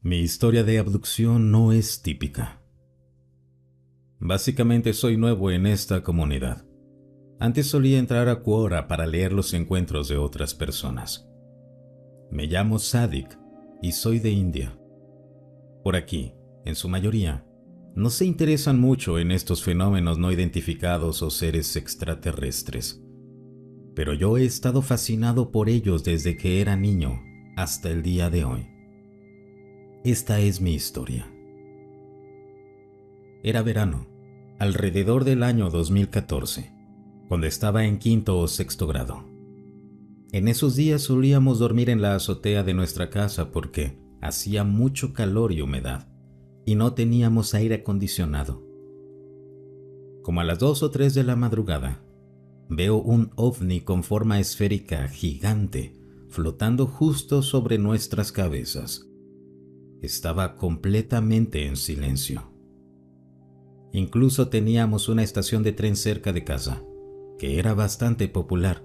Mi historia de abducción no es típica. Básicamente soy nuevo en esta comunidad. Antes solía entrar a Quora para leer los encuentros de otras personas. Me llamo Sadik y soy de India. Por aquí, en su mayoría, no se interesan mucho en estos fenómenos no identificados o seres extraterrestres. Pero yo he estado fascinado por ellos desde que era niño hasta el día de hoy. Esta es mi historia. Era verano, alrededor del año 2014, cuando estaba en quinto o sexto grado. En esos días solíamos dormir en la azotea de nuestra casa porque hacía mucho calor y humedad, y no teníamos aire acondicionado. Como a las 2 o 3 de la madrugada, veo un ovni con forma esférica gigante flotando justo sobre nuestras cabezas. Estaba completamente en silencio. Incluso teníamos una estación de tren cerca de casa, que era bastante popular,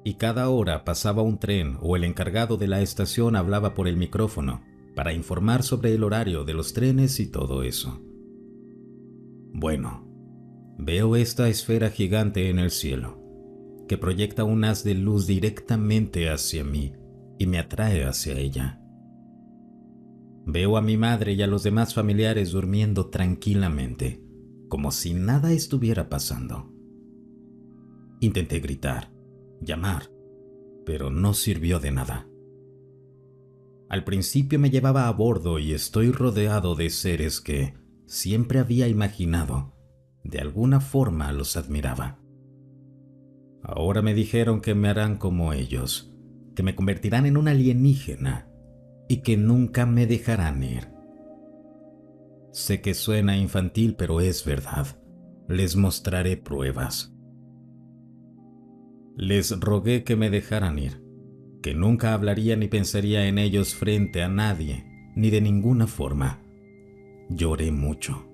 y cada hora pasaba un tren o el encargado de la estación hablaba por el micrófono para informar sobre el horario de los trenes y todo eso. Bueno, veo esta esfera gigante en el cielo, que proyecta un haz de luz directamente hacia mí y me atrae hacia ella. Veo a mi madre y a los demás familiares durmiendo tranquilamente, como si nada estuviera pasando. Intenté gritar, llamar, pero no sirvió de nada. Al principio me llevaba a bordo y estoy rodeado de seres que siempre había imaginado. De alguna forma los admiraba. Ahora me dijeron que me harán como ellos, que me convertirán en un alienígena y que nunca me dejarán ir. Sé que suena infantil, pero es verdad. Les mostraré pruebas. Les rogué que me dejaran ir, que nunca hablaría ni pensaría en ellos frente a nadie, ni de ninguna forma. Lloré mucho.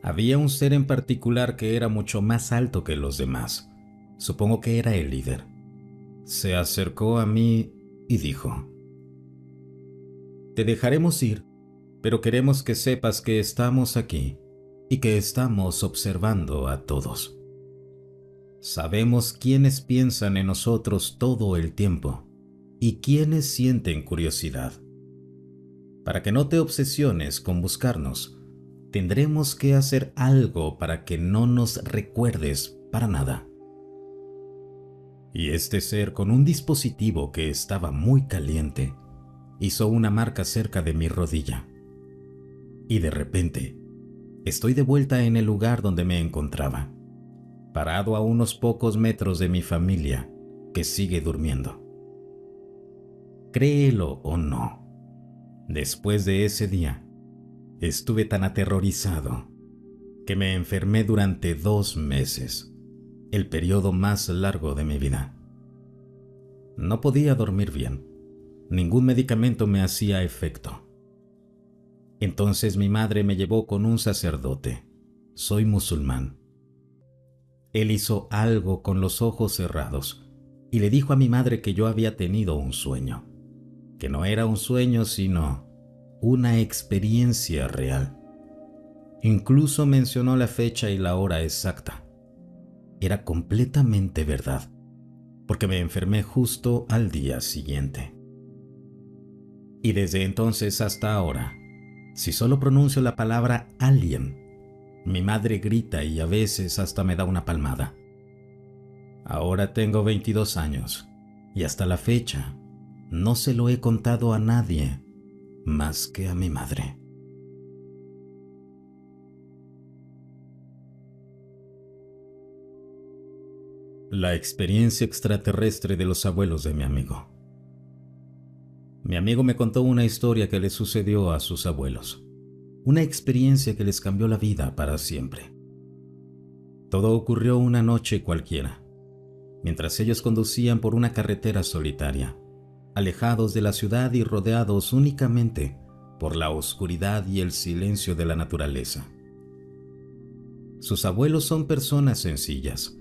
Había un ser en particular que era mucho más alto que los demás. Supongo que era el líder. Se acercó a mí y dijo: «Te dejaremos ir, pero queremos que sepas que estamos aquí y que estamos observando a todos. Sabemos quiénes piensan en nosotros todo el tiempo y quiénes sienten curiosidad. Para que no te obsesiones con buscarnos, tendremos que hacer algo para que no nos recuerdes para nada». Y este ser, con un dispositivo que estaba muy caliente, hizo una marca cerca de mi rodilla. Y de repente, estoy de vuelta en el lugar donde me encontraba, parado a unos pocos metros de mi familia, que sigue durmiendo. Créelo o no, después de ese día, estuve tan aterrorizado que me enfermé durante 2 meses, el periodo más largo de mi vida. No podía dormir bien. Ningún medicamento me hacía efecto. Entonces mi madre me llevó con un sacerdote. Soy musulmán. Él hizo algo con los ojos cerrados y le dijo a mi madre que yo había tenido un sueño, que no era un sueño sino una experiencia real. Incluso mencionó la fecha y la hora exacta. Era completamente verdad, porque me enfermé justo al día siguiente. Y desde entonces hasta ahora, si solo pronuncio la palabra alien, mi madre grita y a veces hasta me da una palmada. Ahora tengo 22 años y hasta la fecha no se lo he contado a nadie más que a mi madre. La experiencia extraterrestre de los abuelos de mi amigo. Mi amigo me contó una historia que le sucedió a sus abuelos, una experiencia que les cambió la vida para siempre. Todo ocurrió una noche cualquiera, mientras ellos conducían por una carretera solitaria, alejados de la ciudad y rodeados únicamente por la oscuridad y el silencio de la naturaleza. Sus abuelos son personas sencillas,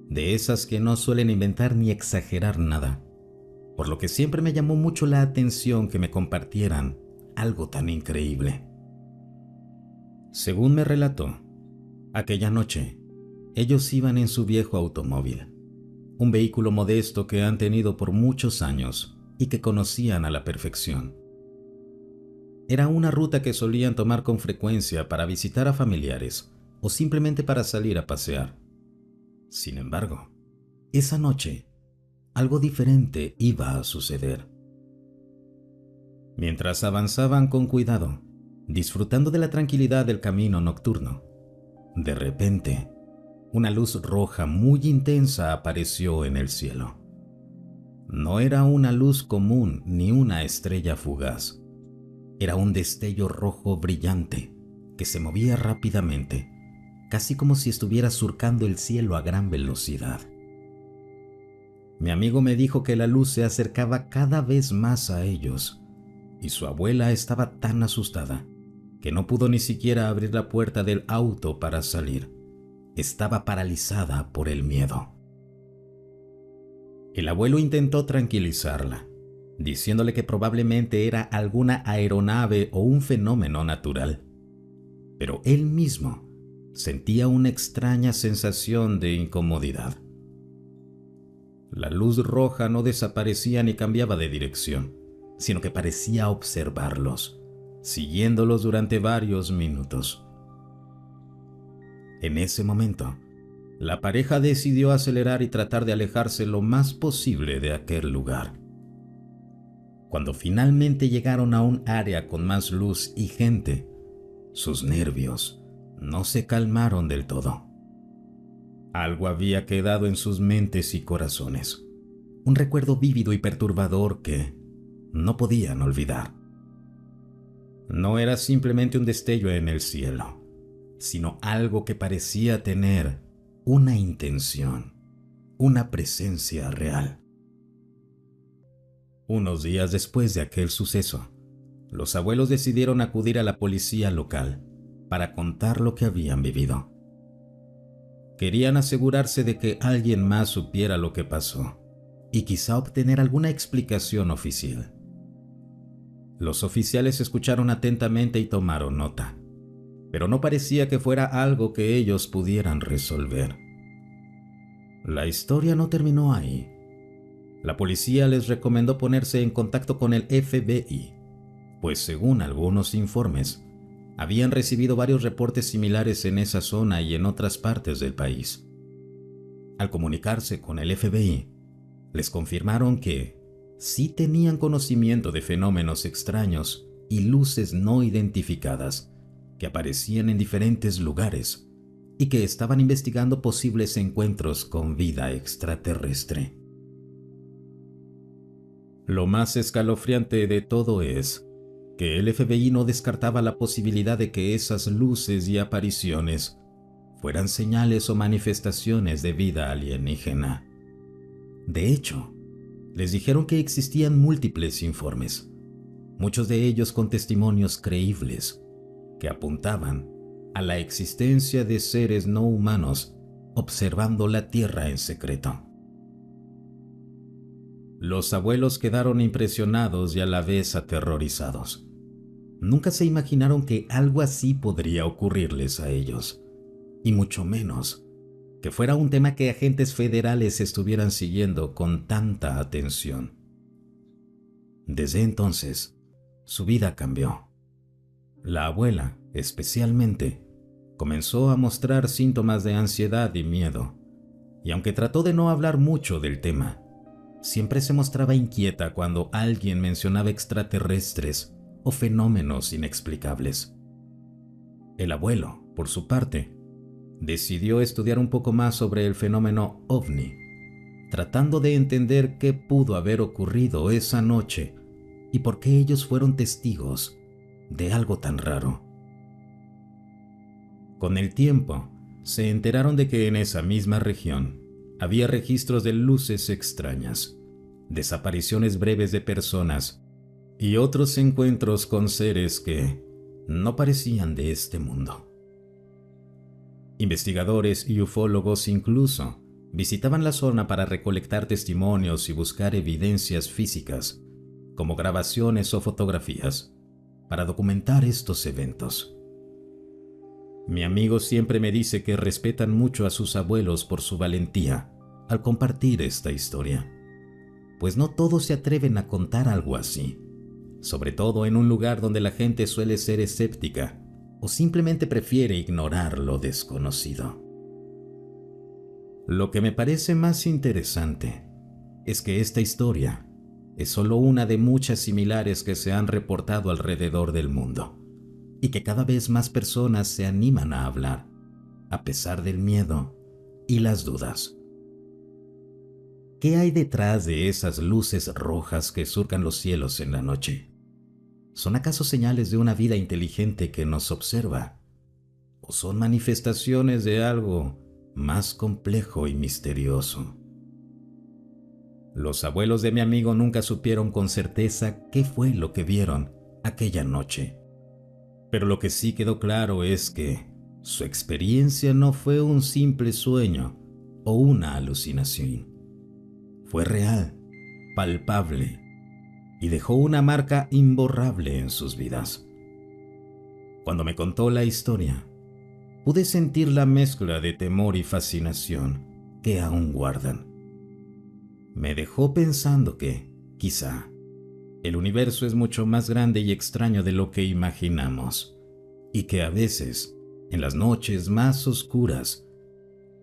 de esas que no suelen inventar ni exagerar nada. por lo que siempre me llamó mucho la atención que me compartieran algo tan increíble. Según me relató, aquella noche ellos iban en su viejo automóvil, un vehículo modesto que han tenido por muchos años y que conocían a la perfección. Era una ruta que solían tomar con frecuencia para visitar a familiares o simplemente para salir a pasear. Sin embargo, esa noche, algo diferente iba a suceder. Mientras avanzaban con cuidado, disfrutando de la tranquilidad del camino nocturno, de repente, una luz roja muy intensa apareció en el cielo. No era una luz común ni una estrella fugaz. Era un destello rojo brillante que se movía rápidamente, casi como si estuviera surcando el cielo a gran velocidad. Mi amigo me dijo que la luz se acercaba cada vez más a ellos, y su abuela estaba tan asustada que no pudo ni siquiera abrir la puerta del auto para salir. Estaba paralizada por el miedo. El abuelo intentó tranquilizarla, diciéndole que probablemente era alguna aeronave o un fenómeno natural, pero él mismo sentía una extraña sensación de incomodidad. La luz roja no desaparecía ni cambiaba de dirección, sino que parecía observarlos, siguiéndolos durante varios minutos. En ese momento, la pareja decidió acelerar y tratar de alejarse lo más posible de aquel lugar. Cuando finalmente llegaron a un área con más luz y gente, sus nervios no se calmaron del todo. Algo había quedado en sus mentes y corazones, un recuerdo vívido y perturbador que no podían olvidar. No era simplemente un destello en el cielo, sino algo que parecía tener una intención, una presencia real. Unos días después de aquel suceso, los abuelos decidieron acudir a la policía local para contar lo que habían vivido. Querían asegurarse de que alguien más supiera lo que pasó y quizá obtener alguna explicación oficial. Los oficiales escucharon atentamente y tomaron nota, pero no parecía que fuera algo que ellos pudieran resolver. La historia no terminó ahí. La policía les recomendó ponerse en contacto con el FBI, pues según algunos informes, habían recibido varios reportes similares en esa zona y en otras partes del país. Al comunicarse con el FBI, les confirmaron que sí tenían conocimiento de fenómenos extraños y luces no identificadas que aparecían en diferentes lugares y que estaban investigando posibles encuentros con vida extraterrestre. Lo más escalofriante de todo es que el FBI no descartaba la posibilidad de que esas luces y apariciones fueran señales o manifestaciones de vida alienígena. De hecho, les dijeron que existían múltiples informes, muchos de ellos con testimonios creíbles, que apuntaban a la existencia de seres no humanos observando la Tierra en secreto. Los abuelos quedaron impresionados y a la vez aterrorizados. Nunca se imaginaron que algo así podría ocurrirles a ellos, y mucho menos que fuera un tema que agentes federales estuvieran siguiendo con tanta atención. Desde entonces, su vida cambió. La abuela, especialmente, comenzó a mostrar síntomas de ansiedad y miedo, y aunque trató de no hablar mucho del tema, siempre se mostraba inquieta cuando alguien mencionaba extraterrestres o fenómenos inexplicables. El abuelo, por su parte, decidió estudiar un poco más sobre el fenómeno OVNI, tratando de entender qué pudo haber ocurrido esa noche y por qué ellos fueron testigos de algo tan raro. Con el tiempo, se enteraron de que en esa misma región había registros de luces extrañas, desapariciones breves de personas y otros encuentros con seres que no parecían de este mundo. Investigadores y ufólogos incluso visitaban la zona para recolectar testimonios y buscar evidencias físicas, como grabaciones o fotografías, para documentar estos eventos. Mi amigo siempre me dice que respetan mucho a sus abuelos por su valentía al compartir esta historia, pues no todos se atreven a contar algo así, sobre todo en un lugar donde la gente suele ser escéptica o simplemente prefiere ignorar lo desconocido. Lo que me parece más interesante es que esta historia es solo una de muchas similares que se han reportado alrededor del mundo y que cada vez más personas se animan a hablar, a pesar del miedo y las dudas. ¿Qué hay detrás de esas luces rojas que surcan los cielos en la noche? ¿Son acaso señales de una vida inteligente que nos observa? ¿O son manifestaciones de algo más complejo y misterioso? Los abuelos de mi amigo nunca supieron con certeza qué fue lo que vieron aquella noche. Pero lo que sí quedó claro es que su experiencia no fue un simple sueño o una alucinación. Fue real, palpable, y dejó una marca imborrable en sus vidas. Cuando me contó la historia, pude sentir la mezcla de temor y fascinación que aún guardan. Me dejó pensando que, quizá, el universo es mucho más grande y extraño de lo que imaginamos, y que a veces, en las noches más oscuras,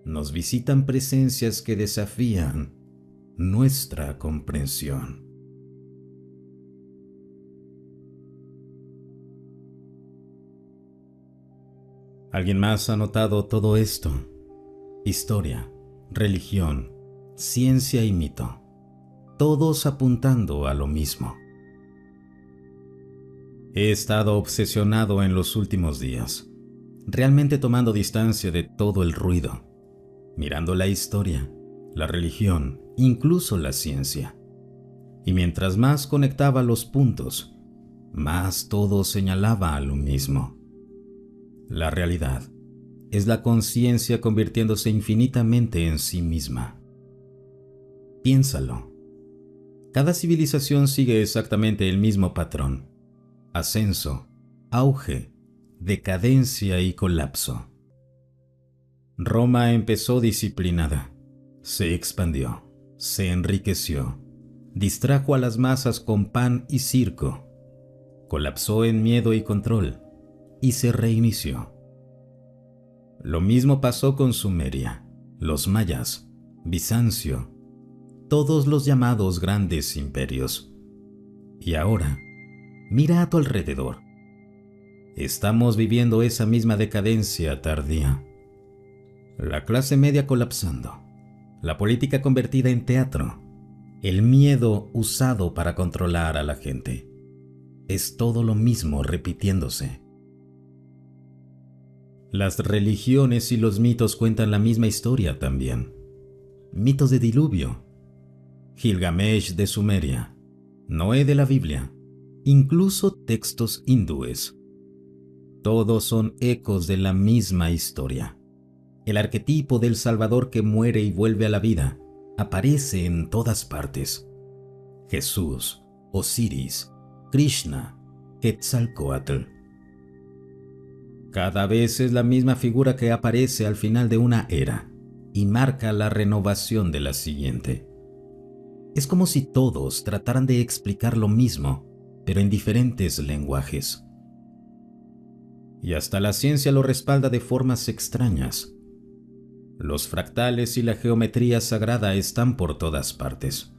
nos visitan presencias que desafían nuestra comprensión. ¿Alguien más ha notado todo esto? Historia, religión, ciencia y mito, todos apuntando a lo mismo. He estado obsesionado en los últimos días, realmente tomando distancia de todo el ruido, mirando la historia, la religión, incluso la ciencia. Y mientras más conectaba los puntos, más todo señalaba a lo mismo. La realidad es la conciencia convirtiéndose infinitamente en sí misma. Piénsalo. Cada civilización sigue exactamente el mismo patrón: ascenso, auge, decadencia y colapso. Roma empezó disciplinada, se expandió, se enriqueció, distrajo a las masas con pan y circo, colapsó en miedo y control, y se reinició. Lo mismo pasó con Sumeria, los mayas, Bizancio, todos los llamados grandes imperios. Y ahora, mira a tu alrededor. Estamos viviendo esa misma decadencia tardía. La clase media colapsando, la política convertida en teatro, el miedo usado para controlar a la gente. Es todo lo mismo repitiéndose. Las religiones y los mitos cuentan la misma historia también. Mitos de diluvio, Gilgamesh de Sumeria, Noé de la Biblia, incluso textos hindúes. Todos son ecos de la misma historia. El arquetipo del Salvador que muere y vuelve a la vida aparece en todas partes. Jesús, Osiris, Krishna, Quetzalcóatl. Cada vez es la misma figura que aparece al final de una era y marca la renovación de la siguiente. Es como si todos trataran de explicar lo mismo, pero en diferentes lenguajes. Y hasta la ciencia lo respalda de formas extrañas. Los fractales y la geometría sagrada están por todas partes.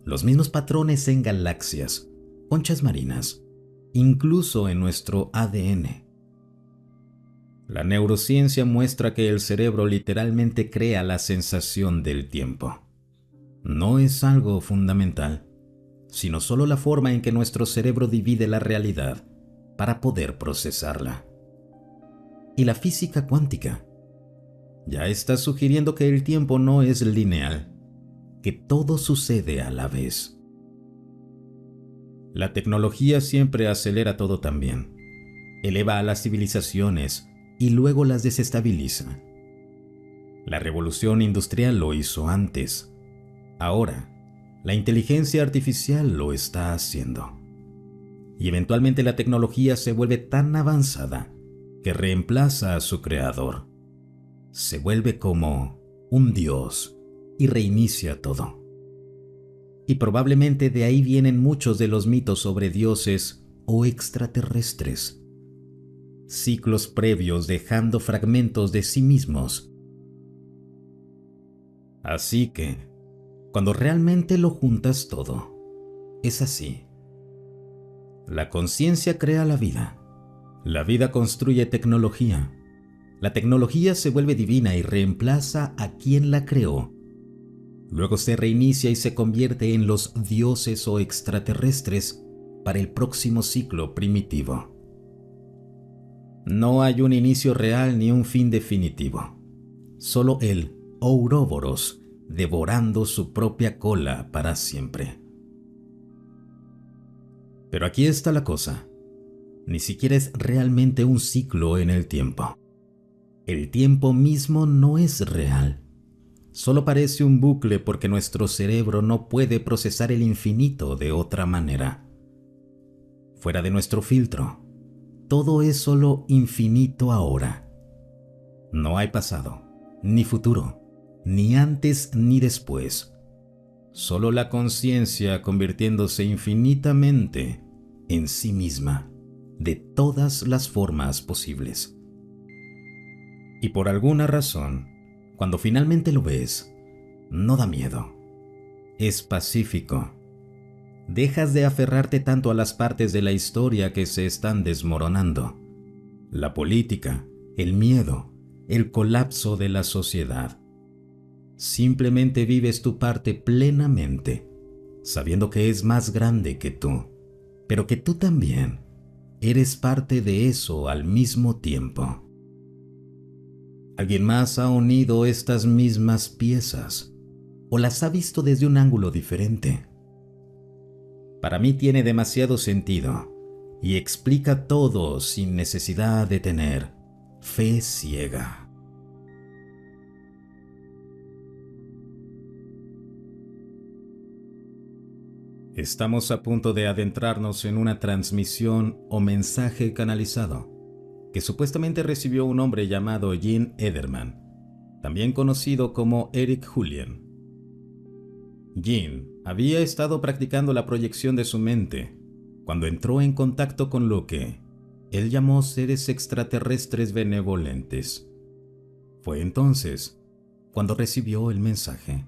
Los mismos patrones en galaxias, conchas marinas, incluso en nuestro ADN. La neurociencia muestra que el cerebro literalmente crea la sensación del tiempo. No es algo fundamental, sino solo la forma en que nuestro cerebro divide la realidad para poder procesarla. Y la física cuántica ya está sugiriendo que el tiempo no es lineal, que todo sucede a la vez. La tecnología siempre acelera todo también, eleva a las civilizaciones y luego las desestabiliza. La revolución industrial lo hizo antes. Ahora, la inteligencia artificial lo está haciendo. Y eventualmente la tecnología se vuelve tan avanzada que reemplaza a su creador. Se vuelve como un dios y reinicia todo. Y probablemente de ahí vienen muchos de los mitos sobre dioses o extraterrestres. Ciclos previos dejando fragmentos de sí mismos. Así que, cuando realmente lo juntas todo, es así. La conciencia crea la vida. La vida construye tecnología. La tecnología se vuelve divina y reemplaza a quien la creó. Luego se reinicia y se convierte en los dioses o extraterrestres para el próximo ciclo primitivo. No hay un inicio real ni un fin definitivo. Solo el Ouroboros devorando su propia cola para siempre. Pero aquí está la cosa. Ni siquiera es realmente un ciclo en el tiempo. El tiempo mismo no es real. Solo parece un bucle porque nuestro cerebro no puede procesar el infinito de otra manera. Fuera de nuestro filtro, todo es solo infinito ahora. No hay pasado, ni futuro, ni antes ni después. Solo la conciencia convirtiéndose infinitamente en sí misma, de todas las formas posibles. Y por alguna razón, cuando finalmente lo ves, no da miedo. Es pacífico. Dejas de aferrarte tanto a las partes de la historia que se están desmoronando. La política, el miedo, el colapso de la sociedad. Simplemente vives tu parte plenamente, sabiendo que es más grande que tú, pero que tú también eres parte de eso al mismo tiempo. Alguien más ha unido estas mismas piezas o las ha visto desde un ángulo diferente. Para mí tiene demasiado sentido y explica todo sin necesidad de tener fe ciega. Estamos a punto de adentrarnos en una transmisión o mensaje canalizado que supuestamente recibió un hombre llamado Gene Ederman, también conocido como Eric Julian. Gene había estado practicando la proyección de su mente cuando entró en contacto con lo que él llamó seres extraterrestres benevolentes. Fue entonces cuando recibió el mensaje.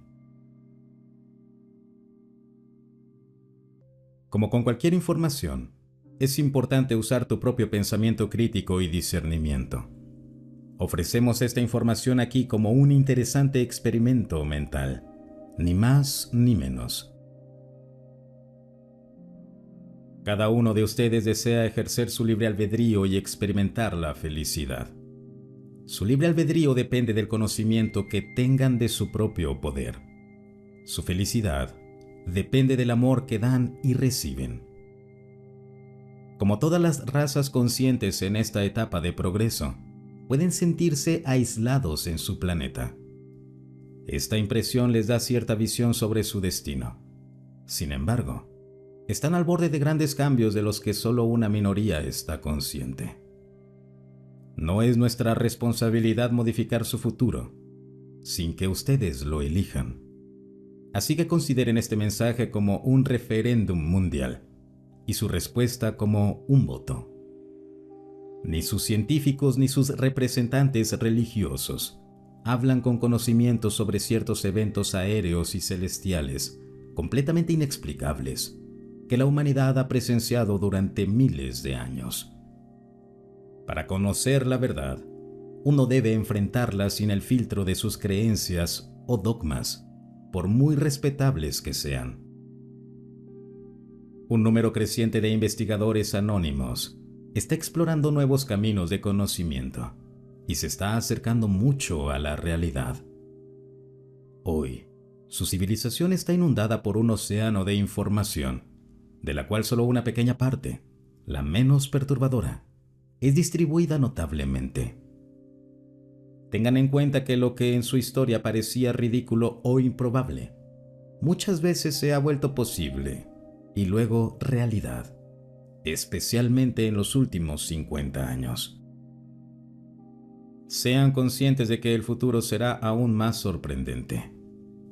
Como con cualquier información, es importante usar tu propio pensamiento crítico y discernimiento. Ofrecemos esta información aquí como un interesante experimento mental, ni más ni menos. Cada uno de ustedes desea ejercer su libre albedrío y experimentar la felicidad. Su libre albedrío depende del conocimiento que tengan de su propio poder. Su felicidad depende del amor que dan y reciben. Como todas las razas conscientes en esta etapa de progreso, pueden sentirse aislados en su planeta. Esta impresión les da cierta visión sobre su destino. Sin embargo, están al borde de grandes cambios de los que solo una minoría está consciente. No es nuestra responsabilidad modificar su futuro, sin que ustedes lo elijan. Así que consideren este mensaje como un referéndum mundial y su respuesta como un voto. Ni sus científicos ni sus representantes religiosos hablan con conocimiento sobre ciertos eventos aéreos y celestiales completamente inexplicables que la humanidad ha presenciado durante miles de años. Para conocer la verdad, uno debe enfrentarla sin el filtro de sus creencias o dogmas, por muy respetables que sean. Un número creciente de investigadores anónimos está explorando nuevos caminos de conocimiento y se está acercando mucho a la realidad. Hoy, su civilización está inundada por un océano de información, de la cual solo una pequeña parte, la menos perturbadora, es distribuida notablemente. Tengan en cuenta que lo que en su historia parecía ridículo o improbable, muchas veces se ha vuelto posible y luego realidad, especialmente en los últimos 50 años. Sean conscientes de que el futuro será aún más sorprendente.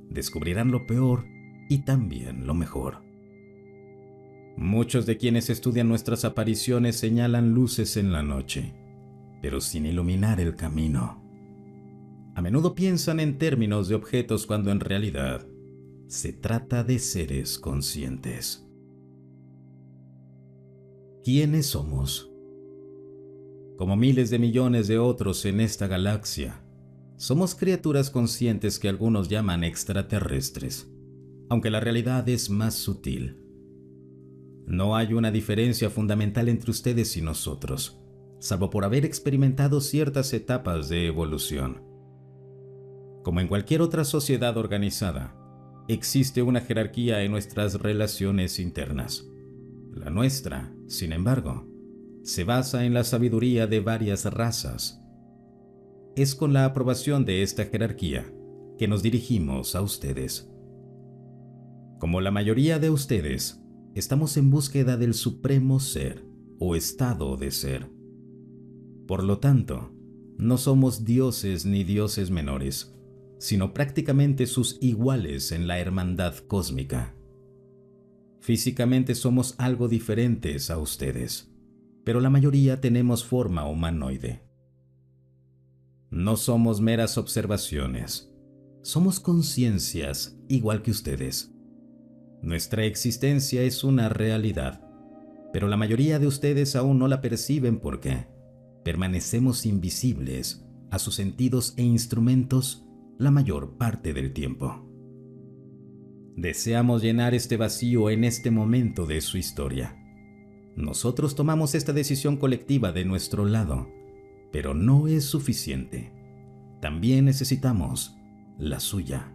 Descubrirán lo peor y también lo mejor. Muchos de quienes estudian nuestras apariciones señalan luces en la noche, pero sin iluminar el camino. A menudo piensan en términos de objetos cuando en realidad se trata de seres conscientes. ¿Quiénes somos? Como miles de millones de otros en esta galaxia, somos criaturas conscientes que algunos llaman extraterrestres, aunque la realidad es más sutil. No hay una diferencia fundamental entre ustedes y nosotros, salvo por haber experimentado ciertas etapas de evolución. Como en cualquier otra sociedad organizada, existe una jerarquía en nuestras relaciones internas. La nuestra, sin embargo, se basa en la sabiduría de varias razas. Es con la aprobación de esta jerarquía que nos dirigimos a ustedes. Como la mayoría de ustedes, estamos en búsqueda del supremo ser o estado de ser. Por lo tanto, no somos dioses ni dioses menores, sino prácticamente sus iguales en la hermandad cósmica. Físicamente somos algo diferentes a ustedes, pero la mayoría tenemos forma humanoide. No somos meras observaciones, somos conciencias igual que ustedes. Nuestra existencia es una realidad, pero la mayoría de ustedes aún no la perciben porque permanecemos invisibles a sus sentidos e instrumentos la mayor parte del tiempo. Deseamos llenar este vacío en este momento de su historia. Nosotros tomamos esta decisión colectiva de nuestro lado, pero no es suficiente. También necesitamos la suya.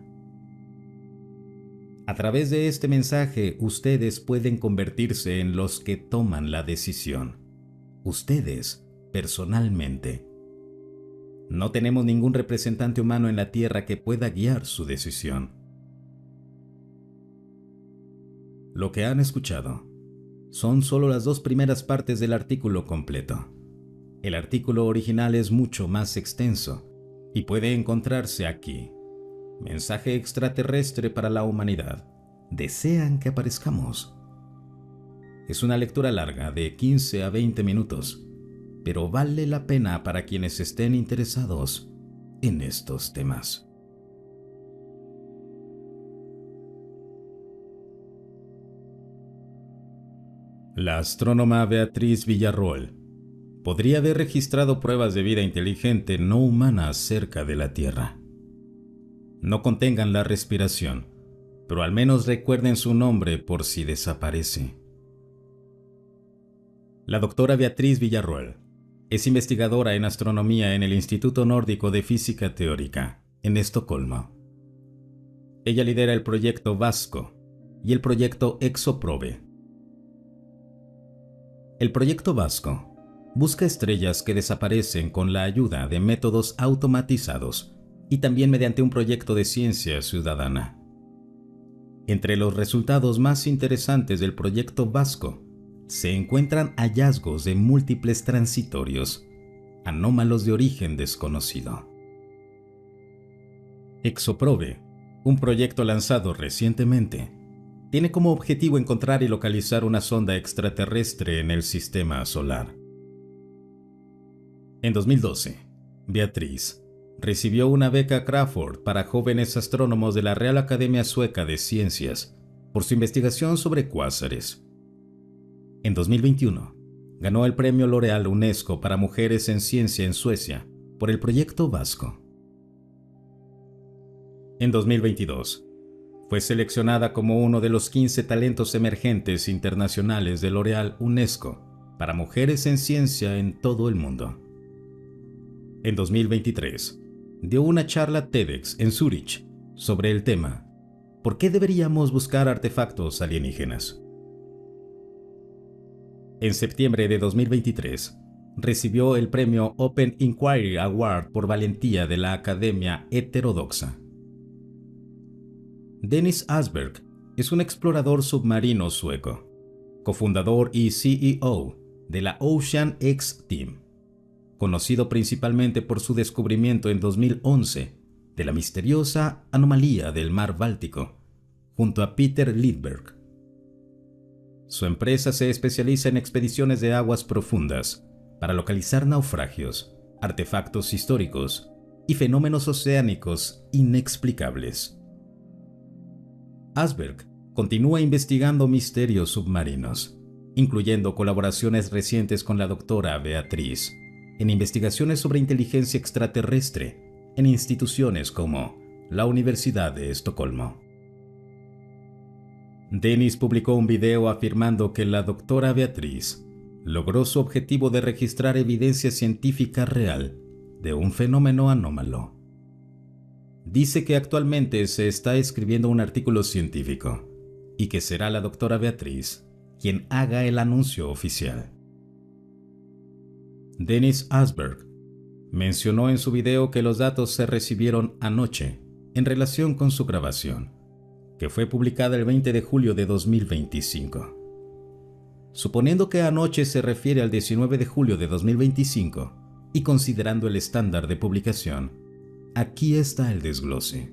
A través de este mensaje, ustedes pueden convertirse en los que toman la decisión. Ustedes, personalmente. No tenemos ningún representante humano en la Tierra que pueda guiar su decisión. Lo que han escuchado son solo las 2 primeras partes del artículo completo. El artículo original es mucho más extenso y puede encontrarse aquí. Mensaje extraterrestre para la humanidad. ¿Desean que aparezcamos? Es una lectura larga de 15 a 20 minutos, pero vale la pena para quienes estén interesados en estos temas. La astrónoma Beatriz Villarroel podría haber registrado pruebas de vida inteligente no humana cerca de la Tierra. No contengan la respiración, pero al menos recuerden su nombre por si desaparece. La doctora Beatriz Villarroel es investigadora en astronomía en el Instituto Nórdico de Física Teórica, en Estocolmo. Ella lidera el proyecto VASCO y el proyecto ExoProbe. El proyecto VASCO busca estrellas que desaparecen con la ayuda de métodos automatizados y también mediante un proyecto de ciencia ciudadana. Entre los resultados más interesantes del proyecto VASCO se encuentran hallazgos de múltiples transitorios, anómalos de origen desconocido. ExoProbe, un proyecto lanzado recientemente, tiene como objetivo encontrar y localizar una sonda extraterrestre en el sistema solar. En 2012, Beatriz recibió una beca Crafoord para jóvenes astrónomos de la Real Academia Sueca de Ciencias por su investigación sobre cuásares. En 2021, ganó el premio L'Oréal UNESCO para mujeres en ciencia en Suecia por el proyecto VASCO. En 2022, fue seleccionada como uno de los 15 talentos emergentes internacionales de L'Oréal UNESCO para mujeres en ciencia en todo el mundo. En 2023, dio una charla TEDx en Zúrich sobre el tema ¿Por qué deberíamos buscar artefactos alienígenas? En septiembre de 2023, recibió el premio Open Inquiry Award por valentía de la Academia Heterodoxa. Dennis Asberg es un explorador submarino sueco, cofundador y CEO de la Ocean X Team, conocido principalmente por su descubrimiento en 2011 de la misteriosa anomalía del mar Báltico, junto a Peter Lidberg. Su empresa se especializa en expediciones de aguas profundas para localizar naufragios, artefactos históricos y fenómenos oceánicos inexplicables. Asberg continúa investigando misterios submarinos, incluyendo colaboraciones recientes con la doctora Beatriz en investigaciones sobre inteligencia extraterrestre en instituciones como la Universidad de Estocolmo. Dennis publicó un video afirmando que la doctora Beatriz logró su objetivo de registrar evidencia científica real de un fenómeno anómalo. Dice que actualmente se está escribiendo un artículo científico y que será la doctora Beatriz quien haga el anuncio oficial. Dennis Asberg mencionó en su video que los datos se recibieron anoche en relación con su grabación, que fue publicada el 20 de julio de 2025. Suponiendo que anoche se refiere al 19 de julio de 2025 y considerando el estándar de publicación, aquí está el desglose.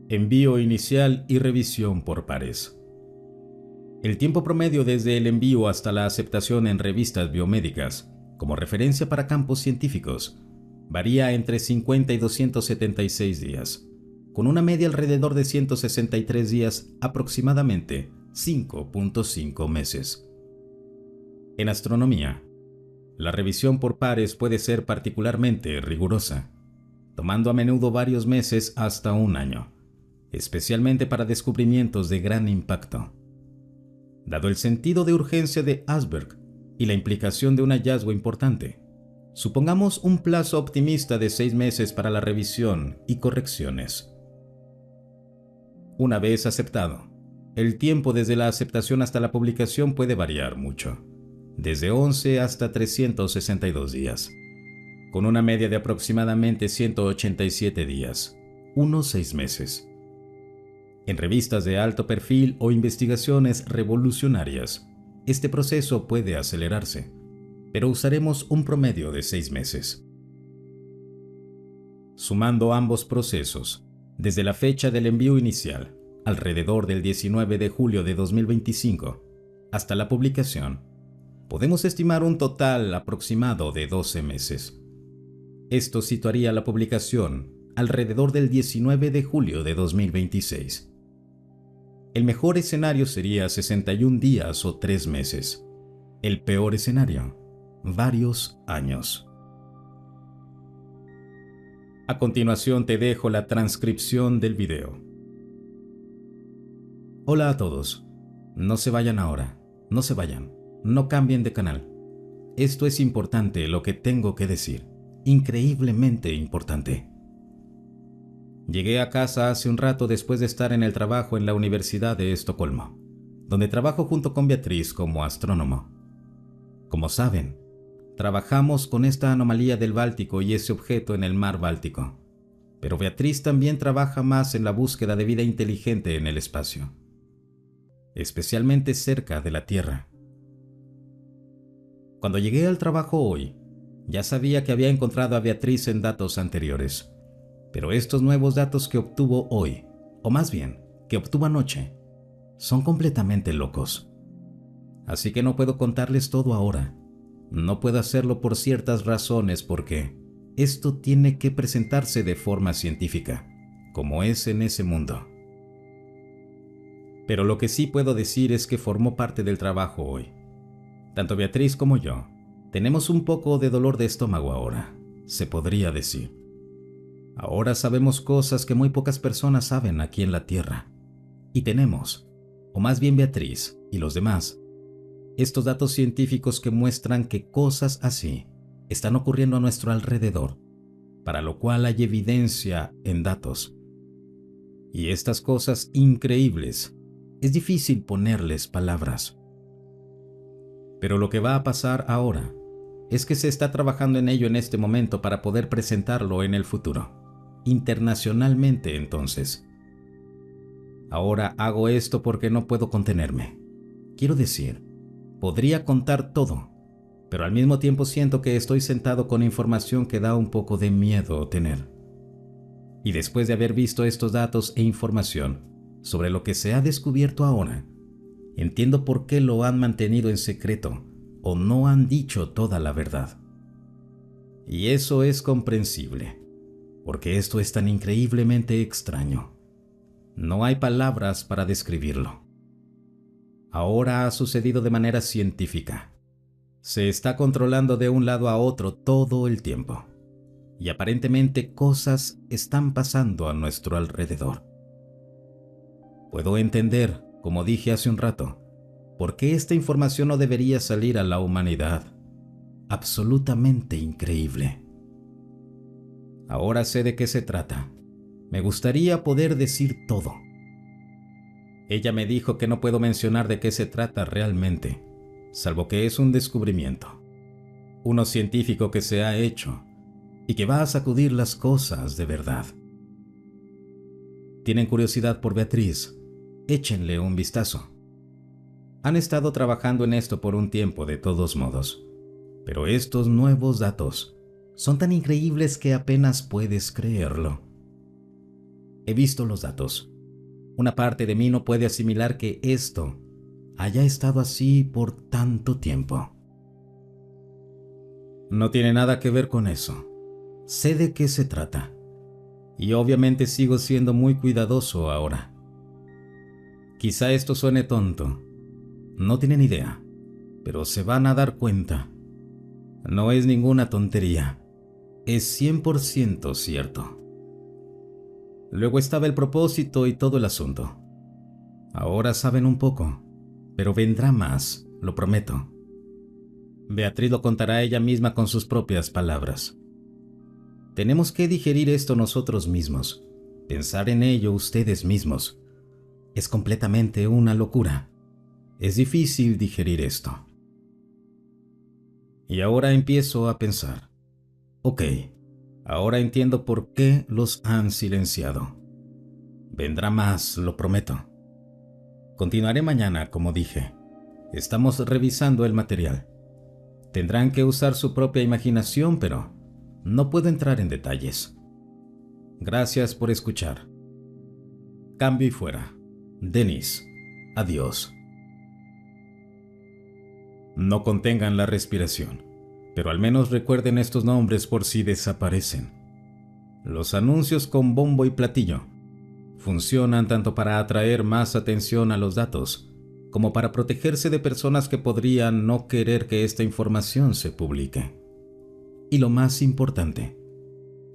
Envío inicial y revisión por pares. El tiempo promedio desde el envío hasta la aceptación en revistas biomédicas, como referencia para campos científicos, varía entre 50 y 276 días, con una media alrededor de 163 días, aproximadamente 5.5 meses. En astronomía, la revisión por pares puede ser particularmente rigurosa, tomando a menudo varios meses hasta un año, especialmente para descubrimientos de gran impacto. Dado el sentido de urgencia de Asberg y la implicación de un hallazgo importante, supongamos un plazo optimista de 6 meses para la revisión y correcciones. Una vez aceptado, el tiempo desde la aceptación hasta la publicación puede variar mucho, desde 11 hasta 362 días, con una media de aproximadamente 187 días, unos 6 meses. En revistas de alto perfil o investigaciones revolucionarias, este proceso puede acelerarse, pero usaremos un promedio de 6 meses. Sumando ambos procesos, desde la fecha del envío inicial, alrededor del 19 de julio de 2025, hasta la publicación, podemos estimar un total aproximado de 12 meses. Esto situaría la publicación alrededor del 19 de julio de 2026. El mejor escenario sería 61 días o 3 meses. El peor escenario, varios años. A continuación te dejo la transcripción del video. Hola a todos. No se vayan ahora. No se vayan. No cambien de canal. Esto es importante lo que tengo que decir. Increíblemente importante. Llegué a casa hace un rato después de estar en el trabajo en la Universidad de Estocolmo, donde trabajo junto con Beatriz como astrónomo. Como saben, trabajamos con esta anomalía del Báltico y ese objeto en el mar Báltico, pero Beatriz también trabaja más en la búsqueda de vida inteligente en el espacio, especialmente cerca de la Tierra. Cuando llegué al trabajo hoy, ya sabía que había encontrado a Beatriz en datos anteriores. Pero estos nuevos datos que obtuvo hoy, o más bien, que obtuvo anoche, son completamente locos. Así que no puedo contarles todo ahora. No puedo hacerlo por ciertas razones porque esto tiene que presentarse de forma científica, como es en ese mundo. Pero lo que sí puedo decir es que formó parte del trabajo hoy. Tanto Beatriz como yo tenemos un poco de dolor de estómago ahora, se podría decir. Ahora sabemos cosas que muy pocas personas saben aquí en la Tierra. Y tenemos, o más bien Beatriz y los demás, estos datos científicos que muestran que cosas así están ocurriendo a nuestro alrededor, para lo cual hay evidencia en datos. Y estas cosas increíbles, es difícil ponerles palabras. Pero lo que va a pasar ahora es que se está trabajando en ello en este momento para poder presentarlo en el futuro, internacionalmente entonces. Ahora hago esto porque no puedo contenerme. Quiero decir, podría contar todo, pero al mismo tiempo siento que estoy sentado con información que da un poco de miedo tener. Y después de haber visto estos datos e información sobre lo que se ha descubierto ahora, entiendo por qué lo han mantenido en secreto o no han dicho toda la verdad. Y eso es comprensible, porque esto es tan increíblemente extraño. No hay palabras para describirlo. Ahora ha sucedido de manera científica. Se está controlando de un lado a otro todo el tiempo. Y aparentemente cosas están pasando a nuestro alrededor. Puedo entender, como dije hace un rato, por qué esta información no debería salir a la humanidad. Absolutamente increíble. Ahora sé de qué se trata. Me gustaría poder decir todo. Ella me dijo que no puedo mencionar de qué se trata realmente, salvo que es un descubrimiento. Uno científico que se ha hecho y que va a sacudir las cosas de verdad. ¿Tienen curiosidad por Beatriz? Échenle un vistazo. Han estado trabajando en esto por un tiempo de todos modos, pero estos nuevos datos son tan increíbles que apenas puedes creerlo. He visto los datos. Una parte de mí no puede asimilar que esto haya estado así por tanto tiempo. No tiene nada que ver con eso. Sé de qué se trata. Y obviamente sigo siendo muy cuidadoso ahora. Quizá esto suene tonto. No tienen idea, pero se van a dar cuenta. No es ninguna tontería. Es 100% cierto. Luego estaba el propósito y todo el asunto. Ahora saben un poco, pero vendrá más, lo prometo. Beatriz lo contará ella misma con sus propias palabras. Tenemos que digerir esto nosotros mismos, pensar en ello ustedes mismos. Es completamente una locura. Es difícil digerir esto. Y ahora empiezo a pensar. Ok, ahora entiendo por qué los han silenciado. Vendrá más, lo prometo. Continuaré mañana, como dije. Estamos revisando el material. Tendrán que usar su propia imaginación, pero no puedo entrar en detalles. Gracias por escuchar. Cambio y fuera. Denis, adiós. No contengan la respiración, pero al menos recuerden estos nombres por si desaparecen. Los anuncios con bombo y platillo funcionan tanto para atraer más atención a los datos, como para protegerse de personas que podrían no querer que esta información se publique. Y lo más importante,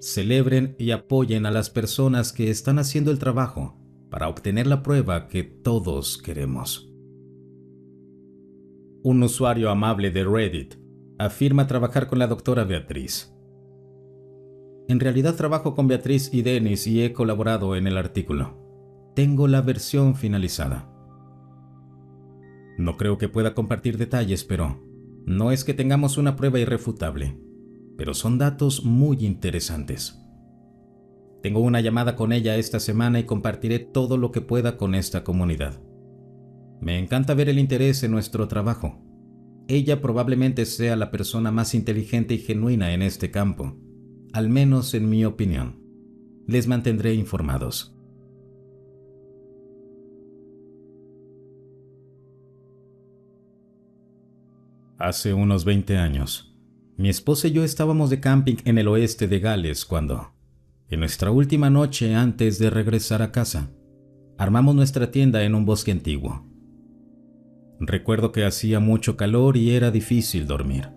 celebren y apoyen a las personas que están haciendo el trabajo para obtener la prueba que todos queremos. Un usuario amable de Reddit afirma trabajar con la doctora Beatriz. En realidad trabajo con Beatriz y Denis y he colaborado en el artículo. Tengo la versión finalizada. No creo que pueda compartir detalles, pero no es que tengamos una prueba irrefutable, pero son datos muy interesantes. Tengo una llamada con ella esta semana y compartiré todo lo que pueda con esta comunidad. Me encanta ver el interés en nuestro trabajo. Ella probablemente sea la persona más inteligente y genuina en este campo, al menos en mi opinión. Les mantendré informados. Hace unos 20 años, mi esposa y yo estábamos de camping en el oeste de Gales cuando, en nuestra última noche antes de regresar a casa, armamos nuestra tienda en un bosque antiguo. Recuerdo que hacía mucho calor y era difícil dormir.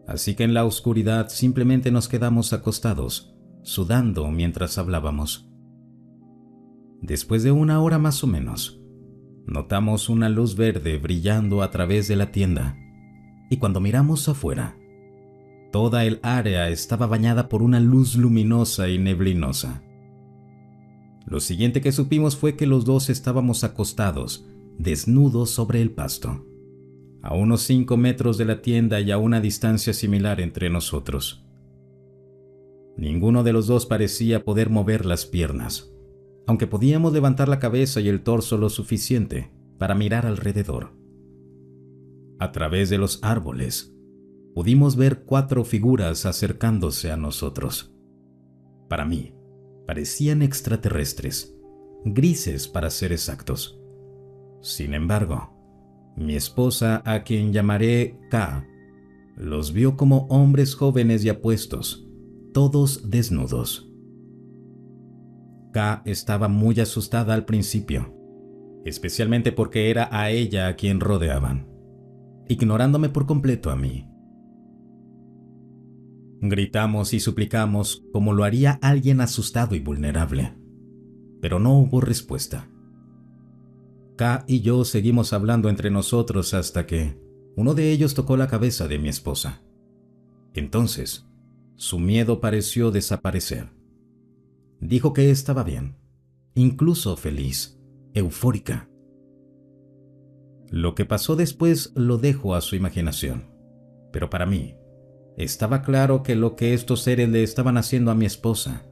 Así que en la oscuridad simplemente nos quedamos acostados, sudando mientras hablábamos. Después de una hora más o menos, notamos una luz verde brillando a través de la tienda, y cuando miramos afuera, toda el área estaba bañada por una luz luminosa y neblinosa. Lo siguiente que supimos fue que los dos estábamos acostados, desnudos sobre el pasto. a unos 5 metros de la tienda y a una distancia similar entre nosotros. Ninguno de los dos parecía poder mover las piernas, aunque podíamos levantar la cabeza y el torso lo suficiente para mirar alrededor. A través de los árboles, pudimos ver 4 figuras acercándose a nosotros. Para mí, parecían extraterrestres, grises para ser exactos. Sin embargo, mi esposa, a quien llamaré K, los vio como hombres jóvenes y apuestos, todos desnudos. K estaba muy asustada al principio, especialmente porque era a ella a quien rodeaban, ignorándome por completo a mí. Gritamos y suplicamos como lo haría alguien asustado y vulnerable, pero no hubo respuesta. K y yo seguimos hablando entre nosotros hasta que uno de ellos tocó la cabeza de mi esposa. Entonces, su miedo pareció desaparecer. Dijo que estaba bien, incluso feliz, eufórica. Lo que pasó después lo dejo a su imaginación, pero para mí, estaba claro que lo que estos seres le estaban haciendo a mi esposa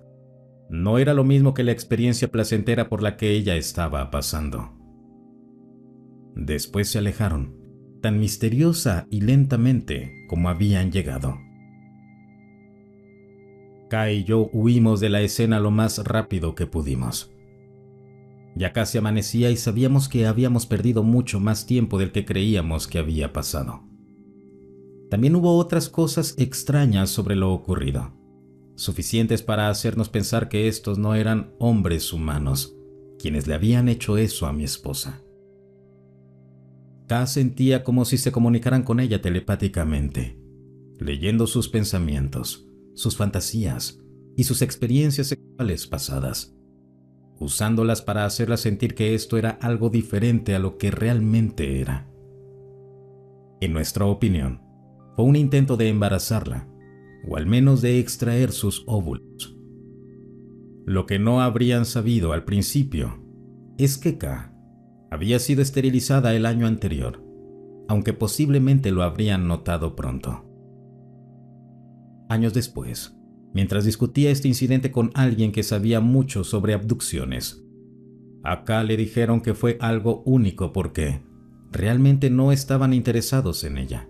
no era lo mismo que la experiencia placentera por la que ella estaba pasando. Después se alejaron, tan misteriosa y lentamente como habían llegado. Kai y yo huimos de la escena lo más rápido que pudimos. Ya casi amanecía y sabíamos que habíamos perdido mucho más tiempo del que creíamos que había pasado. También hubo otras cosas extrañas sobre lo ocurrido, suficientes para hacernos pensar que estos no eran hombres humanos quienes le habían hecho eso a mi esposa. K sentía como si se comunicaran con ella telepáticamente, leyendo sus pensamientos, sus fantasías y sus experiencias sexuales pasadas, usándolas para hacerla sentir que esto era algo diferente a lo que realmente era. En nuestra opinión, fue un intento de embarazarla, o al menos de extraer sus óvulos. Lo que no habrían sabido al principio es que K había sido esterilizada el año anterior, aunque posiblemente lo habrían notado pronto. Años después, mientras discutía este incidente con alguien que sabía mucho sobre abducciones, a K le dijeron que fue algo único porque realmente no estaban interesados en ella.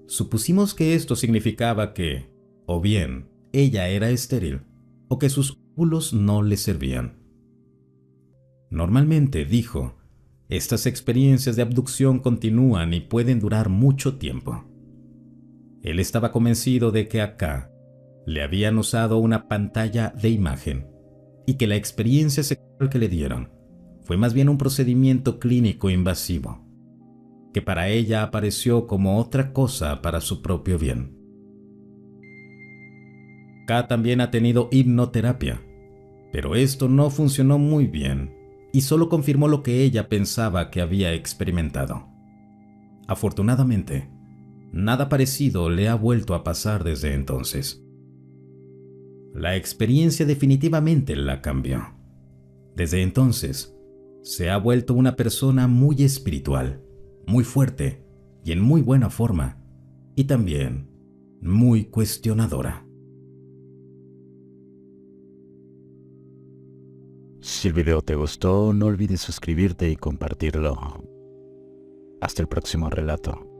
Supusimos que esto significaba que, o bien, ella era estéril, o que sus óvulos no le servían. Normalmente, dijo, estas experiencias de abducción continúan y pueden durar mucho tiempo. Él estaba convencido de que acá le habían usado una pantalla de imagen y que la experiencia sexual que le dieron fue más bien un procedimiento clínico invasivo, que para ella apareció como otra cosa para su propio bien. K también ha tenido hipnoterapia, pero esto no funcionó muy bien y solo confirmó lo que ella pensaba que había experimentado. Afortunadamente, nada parecido le ha vuelto a pasar desde entonces. La experiencia definitivamente la cambió. Desde entonces, se ha vuelto una persona muy espiritual, muy fuerte y en muy buena forma, y también muy cuestionadora. Si el video te gustó, no olvides suscribirte y compartirlo. Hasta el próximo relato.